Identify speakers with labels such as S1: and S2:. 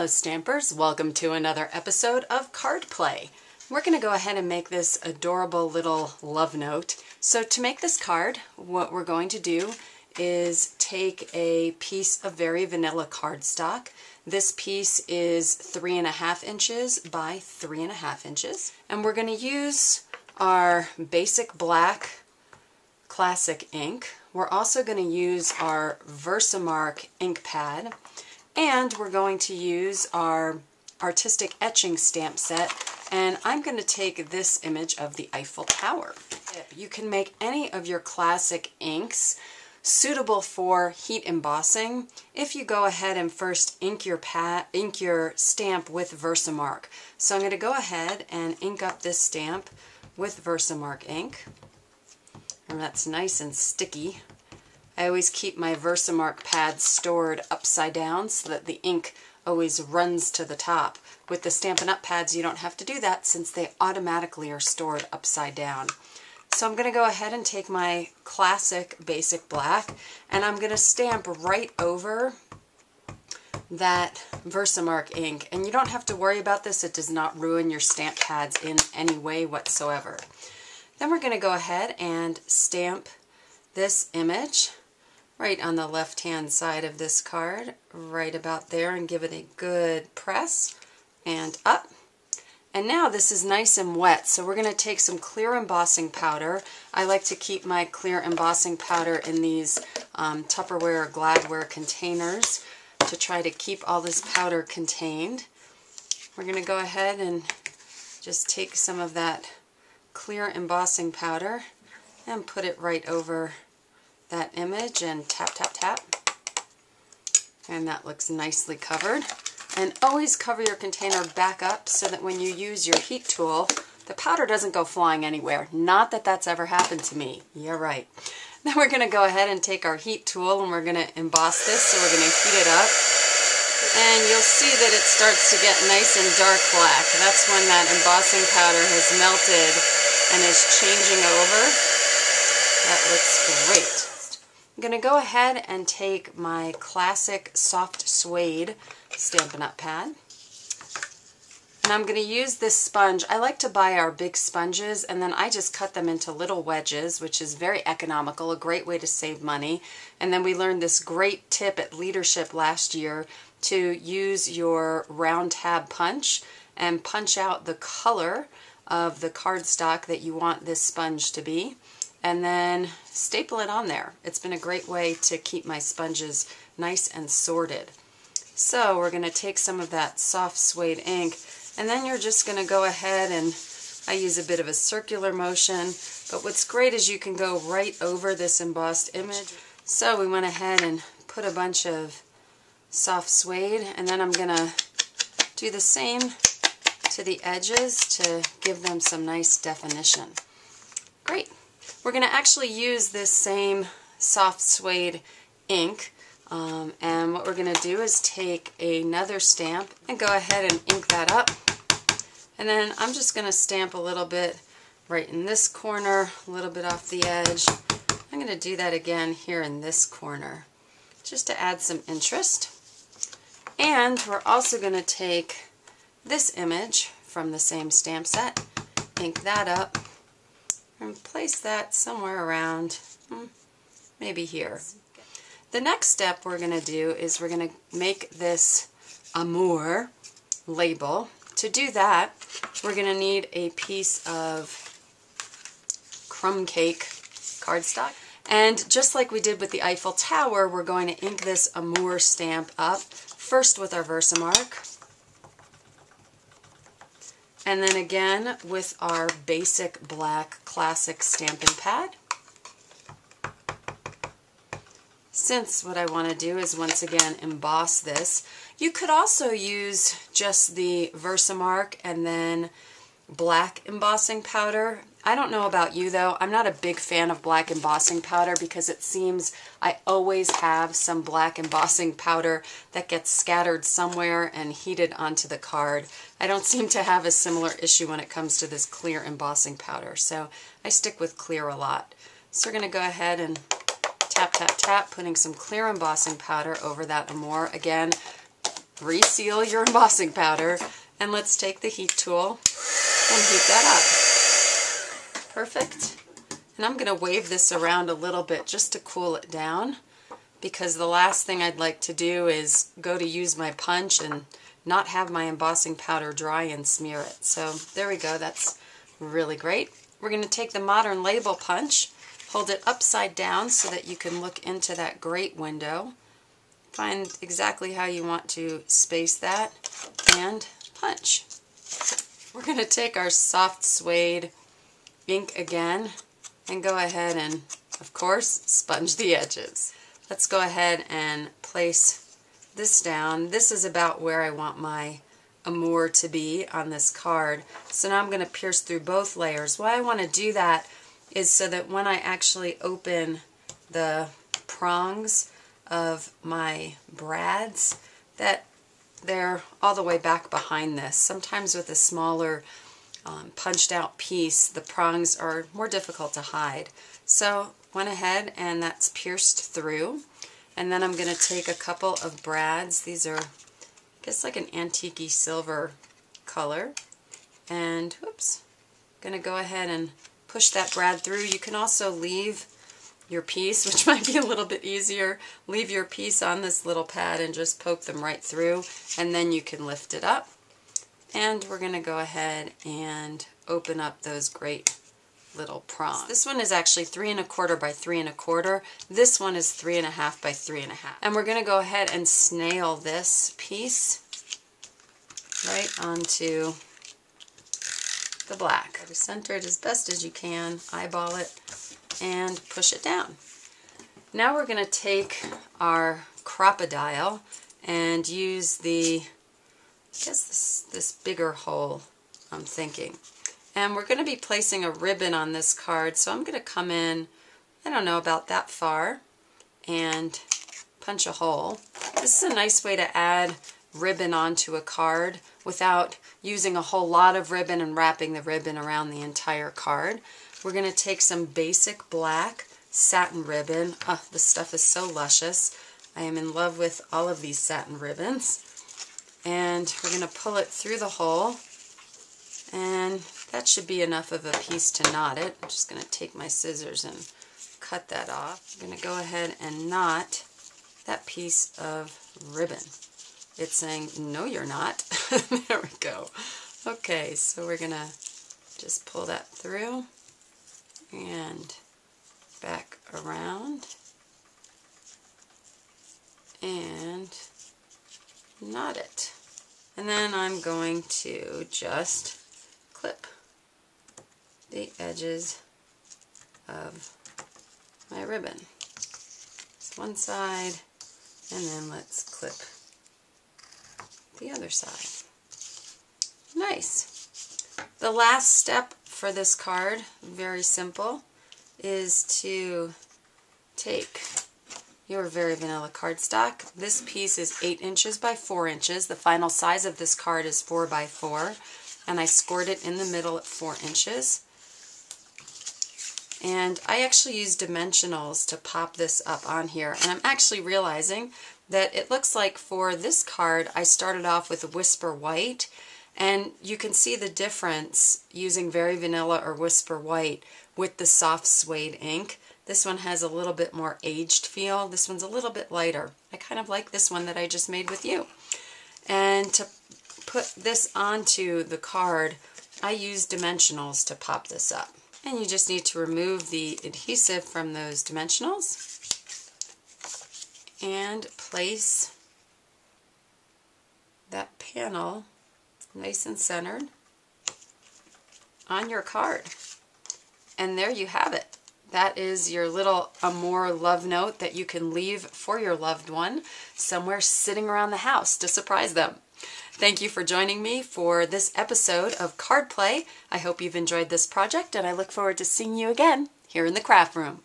S1: Hello Stampers, welcome to another episode of Card Play. We're going to go ahead and make this adorable little love note. So to make this card, what we're going to do is take a piece of very vanilla cardstock. This piece is 3.5 inches by 3.5 inches. And we're going to use our basic black classic ink. We're also going to use our Versamark ink pad. And we're going to use our Artistic Etchings stamp set, and I'm going to take this image of the Eiffel Tower. You can make any of your classic inks suitable for heat embossing if you go ahead and first ink your stamp with Versamark. So I'm going to go ahead and ink up this stamp with Versamark ink, and that's nice and sticky. I always keep my Versamark pads stored upside down so that the ink always runs to the top. With the Stampin' Up! Pads you don't have to do that since they automatically are stored upside down. So I'm going to go ahead and take my classic basic black and I'm going to stamp right over that Versamark ink. And you don't have to worry about this, it does not ruin your stamp pads in any way whatsoever. Then we're going to go ahead and stamp this image right on the left hand side of this card, right about there, and give it a good press and up. And now this is nice and wet, so we're going to take some clear embossing powder. I like to keep my clear embossing powder in these Tupperware or Gladware containers to try to keep all this powder contained. We're going to go ahead and just take some of that clear embossing powder and put it right over that image and tap, tap, tap. And that looks nicely covered. And always cover your container back up so that when you use your heat tool, the powder doesn't go flying anywhere. Not that that's ever happened to me. Yeah, right. Now we're going to go ahead and take our heat tool and we're going to emboss this. So we're going to heat it up. And you'll see that it starts to get nice and dark black. That's when that embossing powder has melted and is changing over. That looks great. I'm going to go ahead and take my classic soft suede Stampin' Up! Pad. And I'm going to use this sponge. I like to buy our big sponges and then I just cut them into little wedges, which is very economical, a great way to save money. And then we learned this great tip at Leadership last year to use your round tab punch and punch out the color of the cardstock that you want this sponge to be, and then staple it on there. It's been a great way to keep my sponges nice and sorted. So we're going to take some of that soft suede ink, and then you're just going to go ahead and I use a bit of a circular motion, but what's great is you can go right over this embossed image. So we went ahead and put a bunch of soft suede, and then I'm going to do the same to the edges to give them some nice definition. Great. We're going to actually use this same soft suede ink, and what we're going to do is take another stamp and go ahead and ink that up. And then I'm just going to stamp a little bit right in this corner, a little bit off the edge. I'm going to do that again here in this corner, just to add some interest. And we're also going to take this image from the same stamp set, ink that up, and place that somewhere around, maybe here. The next step we're going to do is we're going to make this Amour label. To do that, we're going to need a piece of crumb cake cardstock. And just like we did with the Eiffel Tower, we're going to ink this Amour stamp up, first with our Versamark, and then again with our basic black classic stamping pad. Since what I want to do is once again emboss this, you could also use just the Versamark and then black embossing powder. I don't know about you though, I'm not a big fan of black embossing powder because it seems I always have some black embossing powder that gets scattered somewhere and heated onto the card. I don't seem to have a similar issue when it comes to this clear embossing powder, so I stick with clear a lot. So we're going to go ahead and tap, tap, tap, putting some clear embossing powder over that Amour. Again, reseal your embossing powder, and let's take the heat tool and heat that up. Perfect. And I'm going to wave this around a little bit just to cool it down, because the last thing I'd like to do is go to use my punch and not have my embossing powder dry and smear it. So there we go, that's really great. We're going to take the modern label punch, hold it upside down so that you can look into that grate window. Find exactly how you want to space that and punch. We're going to take our soft suede ink again and go ahead and, of course, sponge the edges. Let's go ahead and place this down. This is about where I want my Amour to be on this card. So now I'm going to pierce through both layers. Why I want to do that is so that when I actually open the prongs of my brads, that they're all the way back behind this. Sometimes with a smaller punched out piece, the prongs are more difficult to hide. So went ahead and that's pierced through. And then I'm going to take a couple of brads. These are, I guess, like an antique-y silver color. And, oops, going to go ahead and push that brad through. You can also leave your piece, which might be a little bit easier. Leave your piece on this little pad and just poke them right through, and then you can lift it up. And we're going to go ahead and open up those great little prongs. This one is actually 3 1/4 by 3 1/4. This one is 3 1/2 by 3 1/2. And we're going to go ahead and snail this piece right onto the black. Center it as best as you can, eyeball it, and push it down. Now we're going to take our crop-a-dile and use the, I guess this bigger hole, I'm thinking. And we're going to be placing a ribbon on this card, so I'm going to come in, I don't know, about that far, and punch a hole. This is a nice way to add ribbon onto a card without using a whole lot of ribbon and wrapping the ribbon around the entire card. We're going to take some basic black satin ribbon. Oh, this stuff is so luscious. I am in love with all of these satin ribbons. And we're going to pull it through the hole, and that should be enough of a piece to knot it. I'm just going to take my scissors and cut that off. I'm going to go ahead and knot that piece of ribbon. It's saying, no you're not. There we go. Okay, so we're going to just pull that through and back around and knot it. And then I'm going to just clip the edges of my ribbon. It's one side, and then let's clip the other side. Nice. The last step for this card, very simple, is to take your Very Vanilla cardstock. This piece is 8 inches by 4 inches. The final size of this card is 4 by 4, and I scored it in the middle at 4 inches. And I actually use dimensionals to pop this up on here, and I'm actually realizing that it looks like for this card I started off with a Whisper White, and you can see the difference using Very Vanilla or Whisper White with the soft suede ink. This one has a little bit more aged feel. This one's a little bit lighter. I kind of like this one that I just made with you. And to put this onto the card, I use dimensionals to pop this up. And you just need to remove the adhesive from those dimensionals and place that panel nice and centered on your card. And there you have it. That is your little Amour love note that you can leave for your loved one somewhere sitting around the house to surprise them. Thank you for joining me for this episode of Card Play. I hope you've enjoyed this project, and I look forward to seeing you again here in the craft room.